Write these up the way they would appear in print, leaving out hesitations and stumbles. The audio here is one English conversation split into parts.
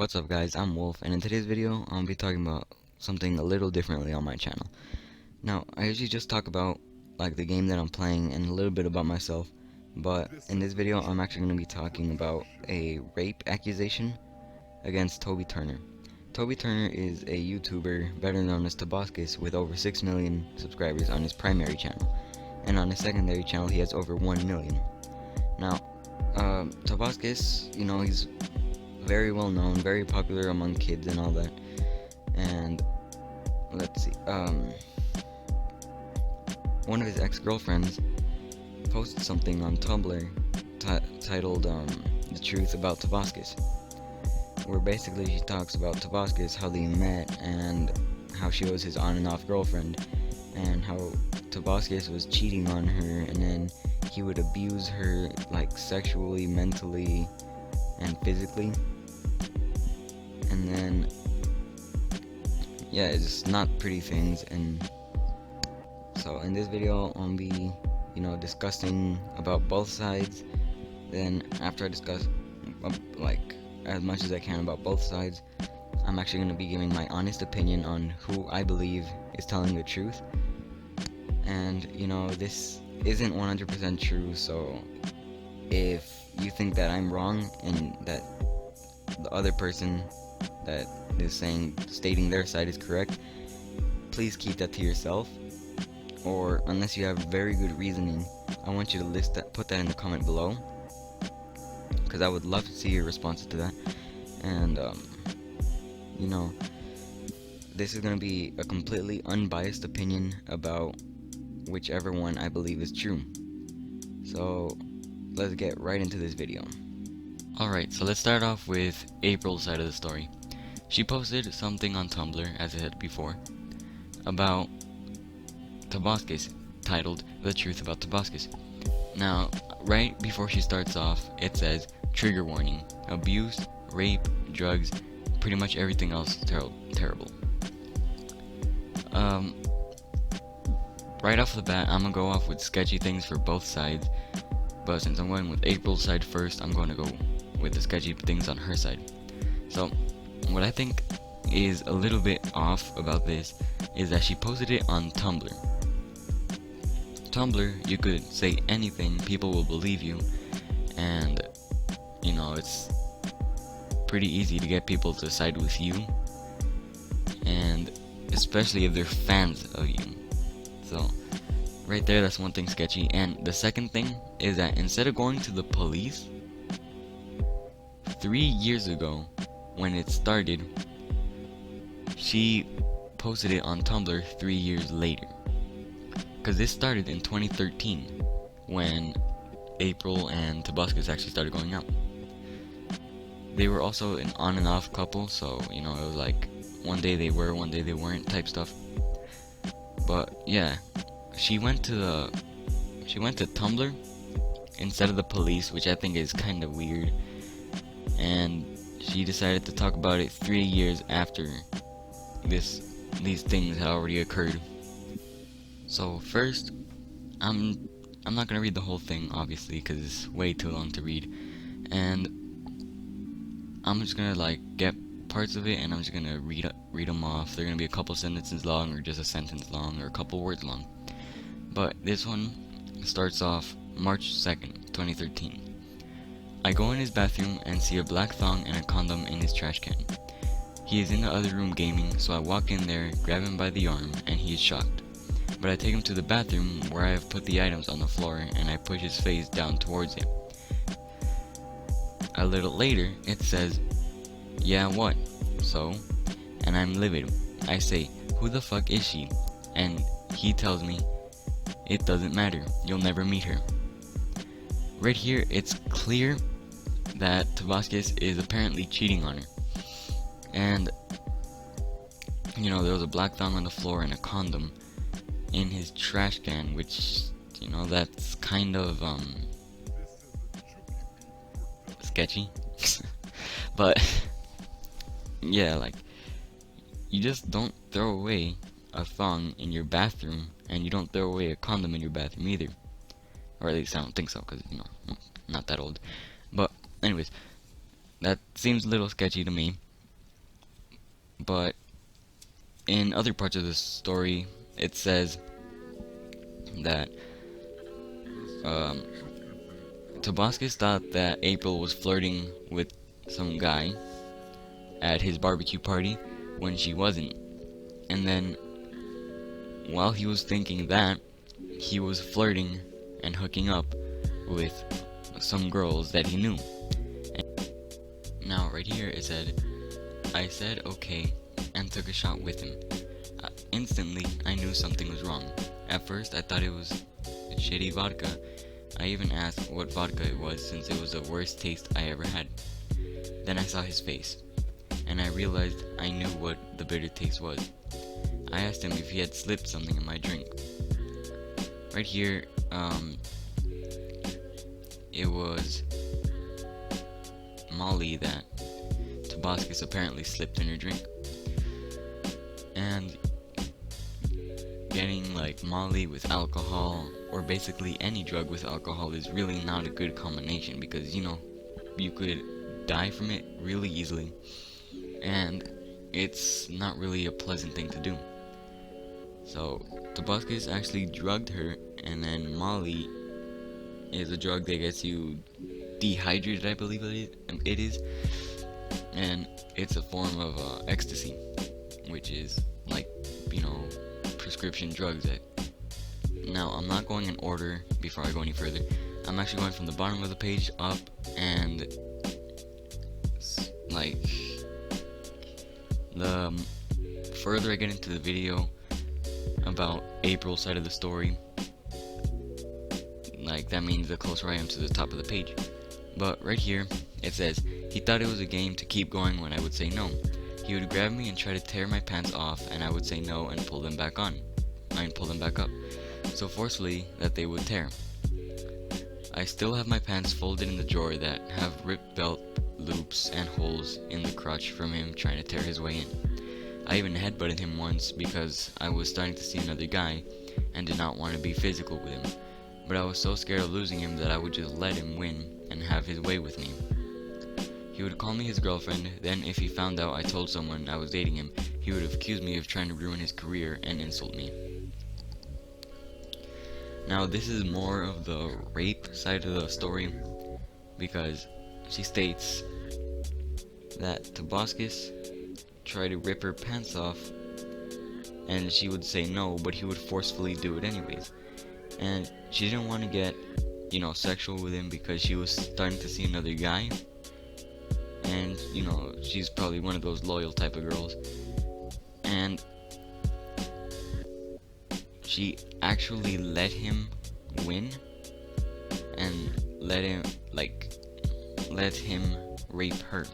What's up guys, I'm Wolf, and in today's video I'll be talking about something a little differently on my channel. Now, I usually just talk about like the game that I'm playing and a little bit about myself, but in this video I'm actually going to be talking about a rape accusation against Toby Turner. Toby Turner is a YouTuber better known as Tobuscus with over 6 million subscribers on his primary channel, and on his secondary channel he has over 1 million. Now, Tobuscus, he's very well known, very popular among kids and all that. And let's see, one of his ex-girlfriends posted something on Tumblr titled "The Truth About Tobuscus," where basically she talks about Tobuscus, how they met, and how she was his on and off girlfriend, and how Tobuscus was cheating on her, and then he would abuse her like sexually, mentally, and physically. And then yeah, it's not pretty things. And so in this video I'll be discussing about both sides. Then after I discuss like as much as I can about both sides, I'm actually going to be giving my honest opinion on who I believe is telling the truth. And this isn't 100% true, so if you think that I'm wrong and that the other person that is stating their side is correct, please keep that to yourself. Or unless you have very good reasoning, I want you to put that in the comment below, because I would love to see your responses to that. And this is going to be a completely unbiased opinion about whichever one I believe is true. So let's get right into this video. Alright, so let's start off with April's side of the story. She posted something on Tumblr, as I said before, about Tobuscus, titled "The Truth About Tobuscus." Now, right before she starts off, it says, "Trigger warning, abuse, rape, drugs, pretty much everything else terrible." Right off the bat, I'm gonna go off with sketchy things for both sides, but since I'm going with April's side first, I'm going to go with the sketchy things on her side. So, what I think is a little bit off about this is that she posted it on Tumblr. Tumblr, you could say anything, people will believe you, and it's pretty easy to get people to side with you, and especially if they're fans of you. So right there, that's one thing sketchy. And the second thing is that instead of going to the police 3 years ago when it started, she posted it on Tumblr 3 years later, because this started in 2013 when April and Tobuscus actually started going out. They were also an on and off couple, so it was like one day they were, one day they weren't type stuff. But yeah, she went to Tumblr instead of the police, which I think is kind of weird. And she decided to talk about it 3 years after these things had already occurred. So first, I'm not gonna read the whole thing, obviously, because it's way too long to read, and I'm just gonna get parts of it, and I'm just gonna read them off. They're gonna be a couple sentences long, or just a sentence long, or a couple words long. But this one starts off March 2nd, 2013. I go in his bathroom and see a black thong and a condom in his trash can. He is in the other room gaming, so I walk in there, grab him by the arm, and he is shocked. But I take him to the bathroom where I have put the items on the floor, and I push his face down towards it. A little later, it says, "Yeah, what?" So, and I'm livid. I say, "Who the fuck is she?" And he tells me, "It doesn't matter, you'll never meet her." Right here, it's clear that Tobuscus is apparently cheating on her. And there was a black thong on the floor and a condom in his trash can, which that's kind of sketchy. But yeah, you just don't throw away a thong in your bathroom, and you don't throw away a condom in your bathroom either. Or at least I don't think so, because I'm not that old. But anyways, that seems a little sketchy to me. But in other parts of the story, it says that um, Tobuscus thought that April was flirting with some guy at his barbecue party when she wasn't. And then, while he was thinking that, he was flirting and hooking up with some girls that he knew. And now, right here it said, I said okay and took a shot with him. Instantly, I knew something was wrong. At first, I thought it was shitty vodka. I even asked what vodka it was since it was the worst taste I ever had. Then I saw his face, and I realized I knew what the bitter taste was. I asked him if he had slipped something in my drink. Right here, it was Molly that Tobuscus apparently slipped in her drink. And getting like Molly with alcohol, or basically any drug with alcohol, is really not a good combination because, you know, you could die from it really easily, and it's not really a pleasant thing to do. So Tobuscus actually drugged her, and then Molly is a drug that gets you dehydrated, I believe it is, and it's a form of ecstasy, which is like, you know, prescription drugs. Now, I'm not going in order before I go any further. I'm actually going from the bottom of the page up, and like the further I get into the video about April's side of the story, like that means the closer I am to the top of the page. But right here it says, he thought it was a game to keep going when I would say no. He would grab me and try to tear my pants off, and I would say no and pull them back on. Pull them back up, so forcefully that they would tear. I still have my pants folded in the drawer that have ripped belt loops and holes in the crotch from him trying to tear his way in. I even headbutted him once because I was starting to see another guy and did not want to be physical with him, but I was so scared of losing him that I would just let him win and have his way with me. He would call me his girlfriend, then if he found out I told someone I was dating him, he would have accused me of trying to ruin his career and insult me. Now, this is more of the rape side of the story, because she states that Tobuscus tried to rip her pants off, and she would say no, but he would forcefully do it anyways. And she didn't want to get, you know, sexual with him because she was starting to see another guy, and, you know, she's probably one of those loyal type of girls. And she actually let him win and let him rape her.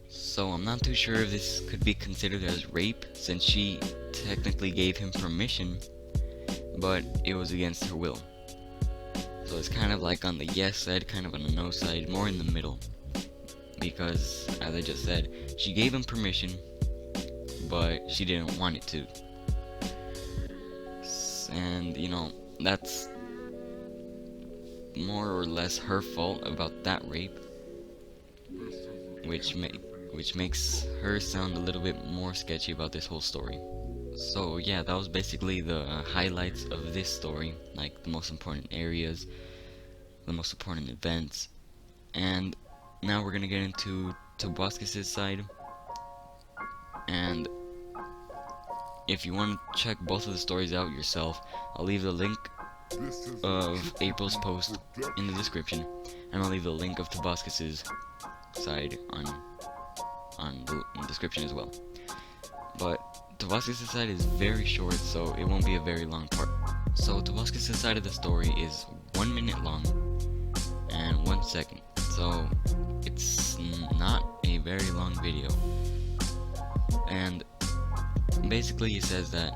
So I'm not too sure if this could be considered as rape, since she technically gave him permission, but it was against her will. So it's kind of like on the yes side, kind of on the no side, more in the middle, because as I just said, she gave him permission, but she didn't want it to. And, you know, that's more or less her fault about that rape, which makes her sound a little bit more sketchy about this whole story. So yeah, that was basically the highlights of this story, like the most important areas, the most important events. And now we're gonna get into Tobuscus' side, and if you want to check both of the stories out yourself, I'll leave the link of April's post in the description, and I'll leave the link of Tobuscus' side on the description as well. But Tobuscus' side is very short, so it won't be a very long part. So Tobuscus' side of the story is 1 minute long and 1 second, so it's not a very long video. And basically it says that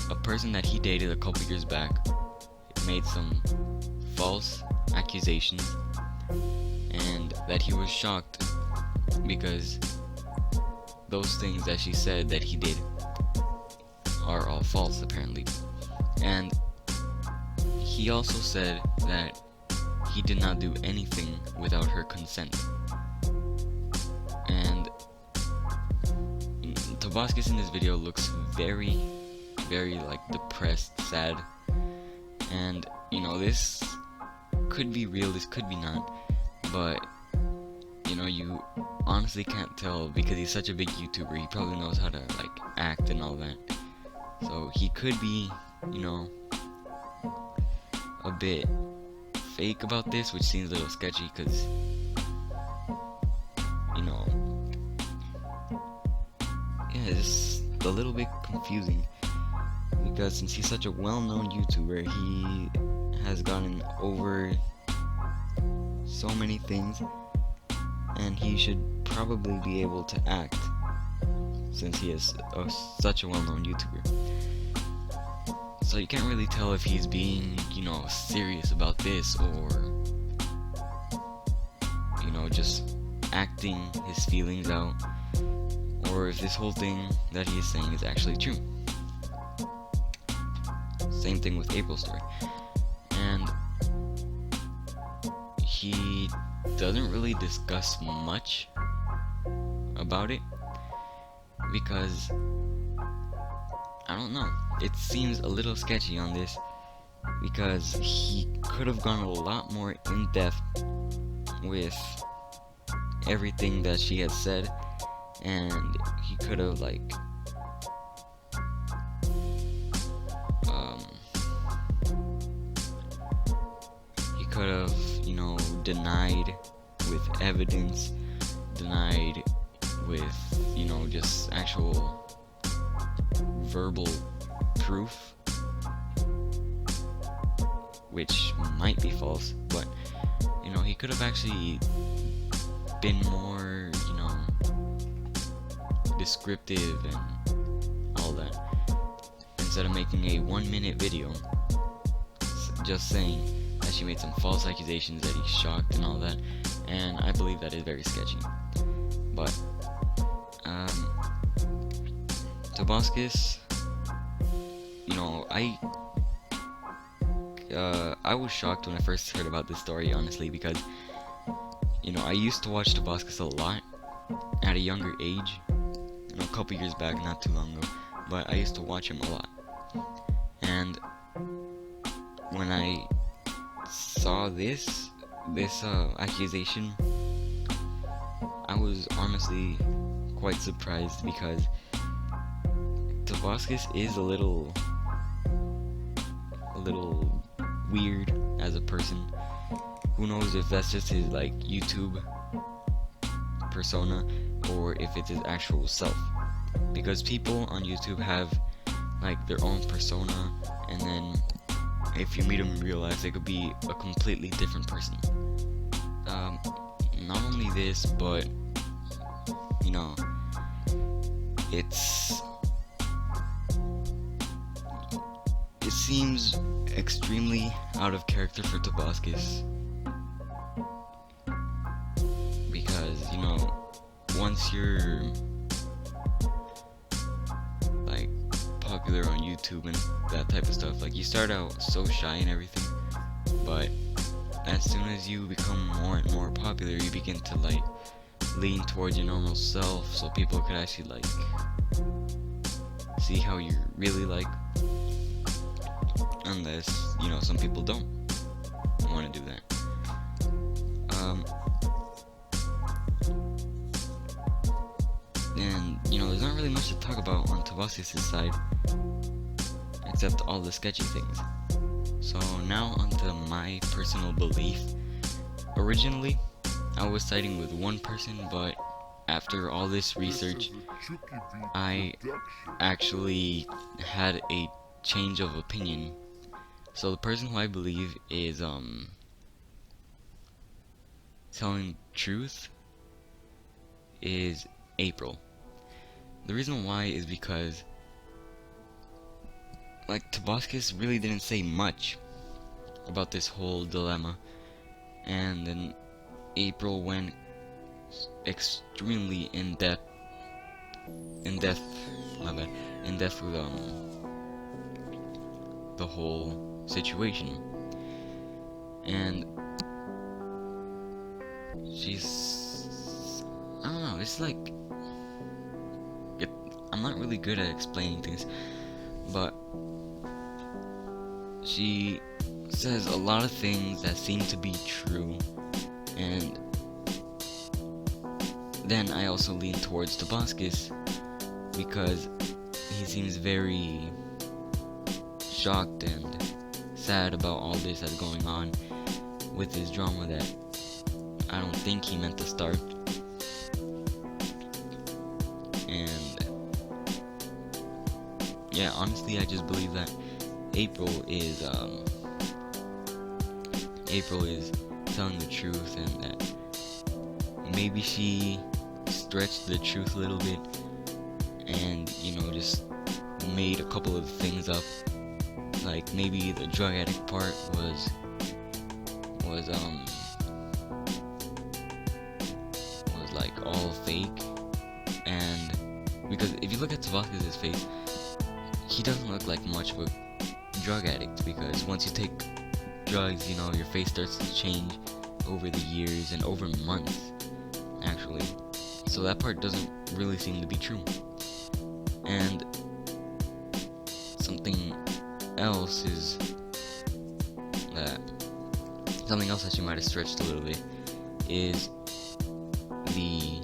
a person that he dated a couple years back made some false accusations, and that he was shocked because those things that she said that he did are all false apparently. And he also said that he did not do anything without her consent. And Tobuscus in this video looks very, very like depressed, sad, and you know, this could be real, this could be not, but you know, you honestly can't tell because he's such a big YouTuber. He probably knows how to like act and all that, so he could be, you know, a bit fake about this, which seems a little sketchy because, you know, yeah, it's a little bit confusing because since he's such a well-known YouTuber, he has gotten over so many things, and he should probably be able to act since he is such a well-known YouTuber. So you can't really tell if he's being, you know, serious about this or, you know, just acting his feelings out, or if this whole thing that he is saying is actually true. Same thing with April's story. And he doesn't really discuss much about it because, I don't know, it seems a little sketchy on this because he could have gone a lot more in depth with everything that she has said, and he could have like you know, denied with evidence, denied with, you know, just actual verbal proof, which might be false, but you know, he could have actually been more, you know, descriptive and all that, instead of making a 1-minute video just saying that she made some false accusations, that he's shocked and all that, and I believe that is very sketchy. But Tobuscus, you know, I was shocked when I first heard about this story, honestly, because, you know, I used to watch Tobuscus a lot at a younger age, you know, a couple years back, not too long ago, but I used to watch him a lot. And when I saw this accusation, I was honestly quite surprised because Tobuscus is a little weird as a person. Who knows if that's just his like YouTube persona or if it's his actual self, because people on YouTube have like their own persona, and then if you meet them in real life, they could be a completely different person. Not only this, but you know, it seems extremely out of character for Tobuscus, because, you know, once you're like popular on YouTube and that type of stuff, like you start out so shy and everything, but as soon as you become more and more popular, you begin to like lean towards your normal self, so people could actually like see how you're really like, unless, you know, some people don't want to do that. And you know, there's not really much to talk about on Tobuscus' side except all the sketchy things. So now onto my personal belief. Originally, I was siding with one person, but after all this research, I actually had a change of opinion. So the person who I believe is telling truth is April. The reason why is because, like, Tobuscus really didn't say much about this whole dilemma, and then April went extremely in depth with the whole situation, and she's, I don't know, it's like, I'm not really good at explaining things, but she says a lot of things that seem to be true, and then I also lean towards Tobuscus because he seems very shocked and sad about all this that's going on with his drama that I don't think he meant to start. And yeah, honestly, I just believe that April is telling the truth, and that maybe she stretched the truth a little bit and, you know, just made a couple of things up. Like maybe the drug addict part was like all fake. And because if you look at Tobuscus' face, he doesn't look like much of a drug addict, because once you take drugs, you know, your face starts to change over the years and over months, actually. So that part doesn't really seem to be true. And something else that she might have stretched a little bit is the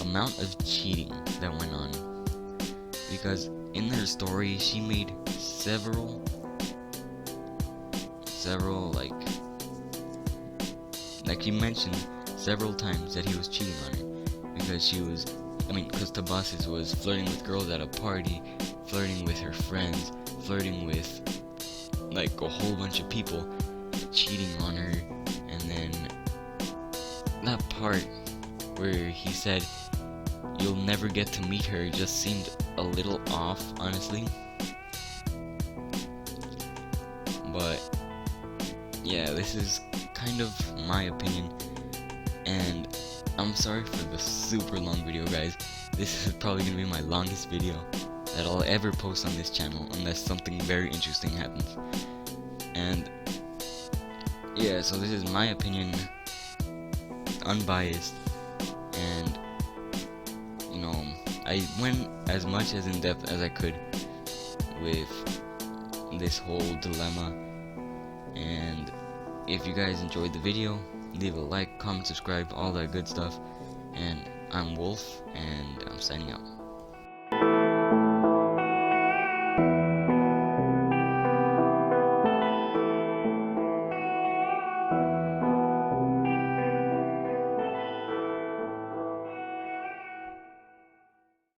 amount of cheating that went on, because in her story she made several like she mentioned several times that he was cheating on her, because Tobuscus was flirting with girls at a party, flirting with her friends, flirting with like a whole bunch of people, cheating on her. And then that part where he said you'll never get to meet her just seemed a little off, honestly. But yeah, this is kind of my opinion, and I'm sorry for the super long video, guys. This is probably gonna be my longest video that I'll ever post on this channel unless something very interesting happens. And yeah, so this is my opinion, unbiased, and you know, I went as much as in depth as I could with this whole dilemma. And if you guys enjoyed the video, leave a like, comment, subscribe, all that good stuff. And I'm Wolf, and I'm signing out.